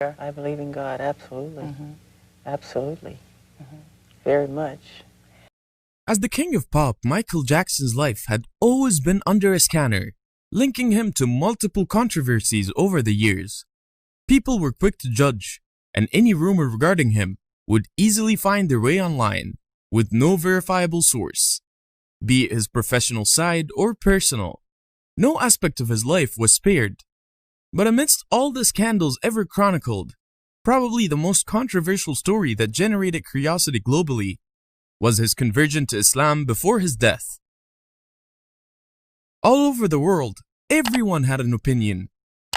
I believe in God, absolutely. Mm-hmm. Absolutely. Mm-hmm. Very much. As the king of pop, Michael Jackson's life had always been under a scanner, linking him to multiple controversies over the years. People were quick to judge, and any rumor regarding him would easily find their way online with no verifiable source, be it his professional side or personal. No aspect of his life was spared. But amidst all the scandals ever chronicled, probably the most controversial story that generated curiosity globally was his conversion to Islam before his death. All over the world, everyone had an opinion.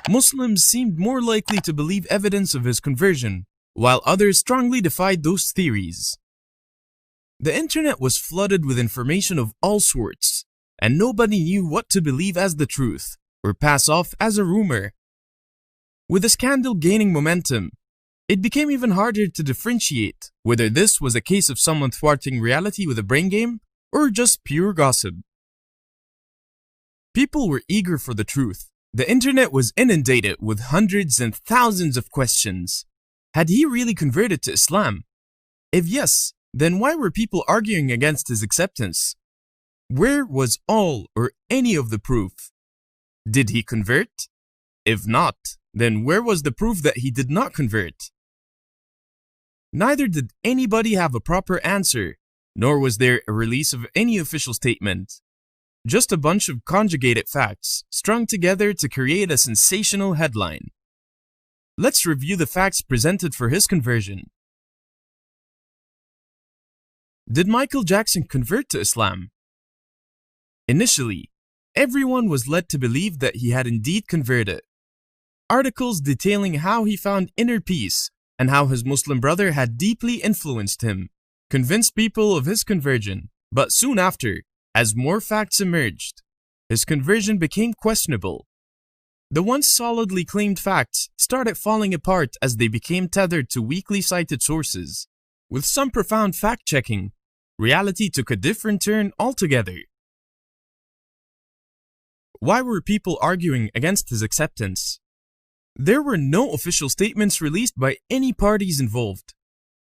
Muslims seemed more likely to believe evidence of his conversion, while others strongly defied those theories. The internet was flooded with information of all sorts, and nobody knew what to believe as the truth or pass off as a rumor. With the scandal gaining momentum, it became even harder to differentiate whether this was a case of someone thwarting reality with a brain game or just pure gossip. People were eager for the truth. The internet was inundated with hundreds and thousands of questions. Had he really converted to Islam? If yes, then why were people arguing against his acceptance? Where was all or any of the proof? Did he convert? If not, then where was the proof that he did not convert? Neither did anybody have a proper answer, nor was there a release of any official statement. Just a bunch of conjugated facts strung together to create a sensational headline. Let's review the facts presented for his conversion. Did Michael Jackson convert to Islam? Initially, everyone was led to believe that he had indeed converted. Articles detailing how he found inner peace and how his Muslim brother had deeply influenced him convinced people of his conversion, but soon after, as more facts emerged, his conversion became questionable. The once solidly claimed facts started falling apart as they became tethered to weakly cited sources. With some profound fact-checking, reality took a different turn altogether. Why were people arguing against his acceptance? There were no official statements released by any parties involved.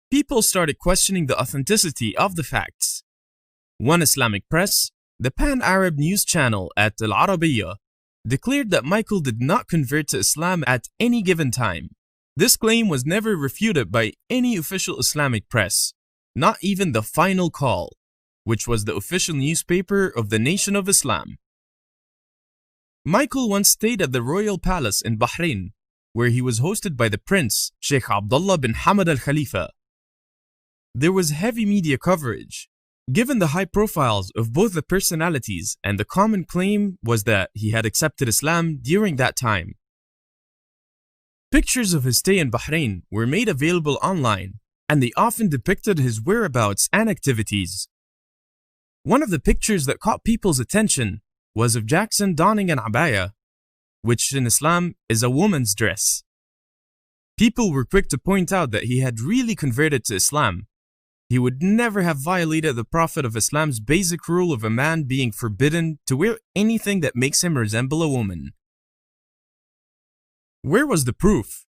People started questioning the authenticity of the facts. One Islamic press, the Pan-Arab news channel at Al Arabiya, declared that Michael did not convert to Islam at any given time. This claim was never refuted by any official Islamic press, not even the Final Call, which was the official newspaper of the Nation of Islam. Michael once stayed at the royal palace in Bahrain, where he was hosted by the prince, Sheikh Abdullah bin Hamad al Khalifa. There was heavy media coverage, given the high profiles of both the personalities, and the common claim was that he had accepted Islam during that time. Pictures of his stay in Bahrain were made available online, and they often depicted his whereabouts and activities. One of the pictures that caught people's attention was of Jackson donning an abaya, which in Islam is a woman's dress. People were quick to point out that he had really converted to Islam. He would never have violated the Prophet of Islam's basic rule of a man being forbidden to wear anything that makes him resemble a woman. Where was the proof?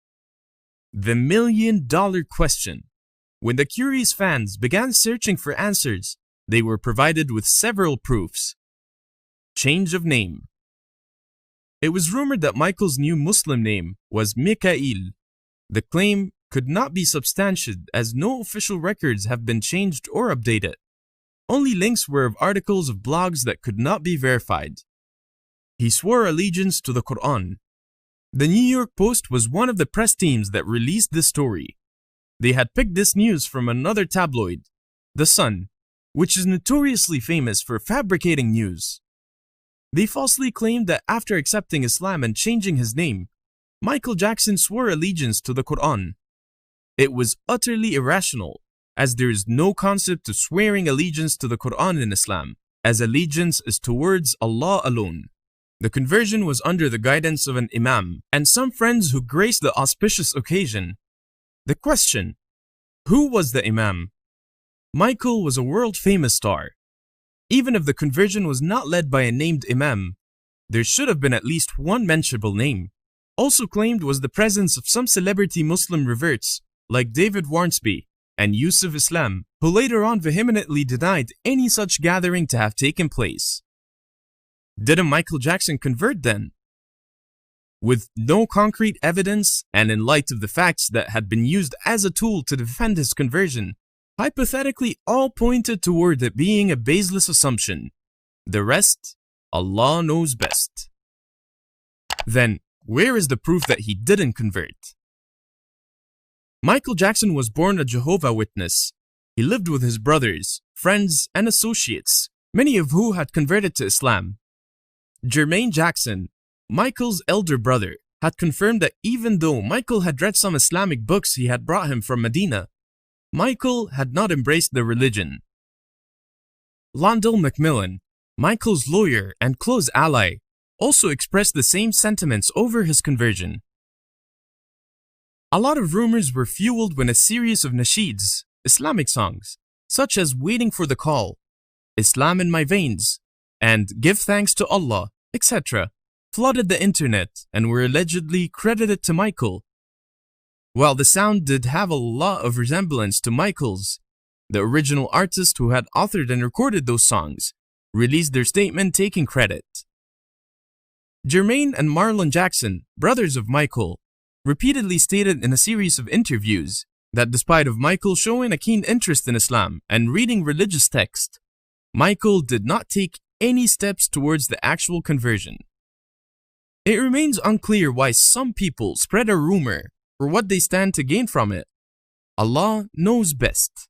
The million-dollar question. When the curious fans began searching for answers, they were provided with several proofs. Change of name. It was rumored that Michael's new Muslim name was Mikael. The claim could not be substantiated as no official records have been changed or updated. Only links were of articles of blogs that could not be verified. He swore allegiance to the Quran. The New York Post was one of the press teams that released this story. They had picked this news from another tabloid, The Sun, which is notoriously famous for fabricating news. They falsely claimed that after accepting Islam and changing his name, Michael Jackson swore allegiance to the Quran. It was utterly irrational, as there is no concept of swearing allegiance to the Quran in Islam, as allegiance is towards Allah alone. The conversion was under the guidance of an imam and some friends who graced the auspicious occasion. The question: who was the imam? Michael was a world-famous star. Even if the conversion was not led by a named imam, there should have been at least one mentionable name. also claimed was the presence of some celebrity Muslim reverts like David Warnsby and Yusuf Islam, who later on vehemently denied any such gathering to have taken place. Didn't Michael Jackson convert then? With no concrete evidence, and in light of the facts that had been used as a tool to defend his conversion, hypothetically all pointed toward it being a baseless assumption. The rest, Allah knows best. Then, where is the proof that he didn't convert? Michael Jackson was born a Jehovah's Witness. He lived with his brothers, friends, and associates, many of who had converted to Islam. Jermaine Jackson, Michael's elder brother, had confirmed that even though Michael had read some Islamic books he had brought him from Medina, Michael had not embraced the religion. Londell Macmillan, Michael's lawyer and close ally, also expressed the same sentiments over his conversion. A lot of rumors were fueled when a series of nasheeds, Islamic songs, such as Waiting for the Call, Islam in My Veins, and Give Thanks to Allah, etc., flooded the internet and were allegedly credited to Michael. While the sound did have a lot of resemblance to Michael's, the original artist who had authored and recorded those songs released their statement taking credit. Jermaine and Marlon Jackson, brothers of Michael, repeatedly stated in a series of interviews that despite of Michael showing a keen interest in Islam and reading religious texts, Michael did not take any steps towards the actual conversion. It remains unclear why some people spread a rumor or what they stand to gain from it. Allah knows best.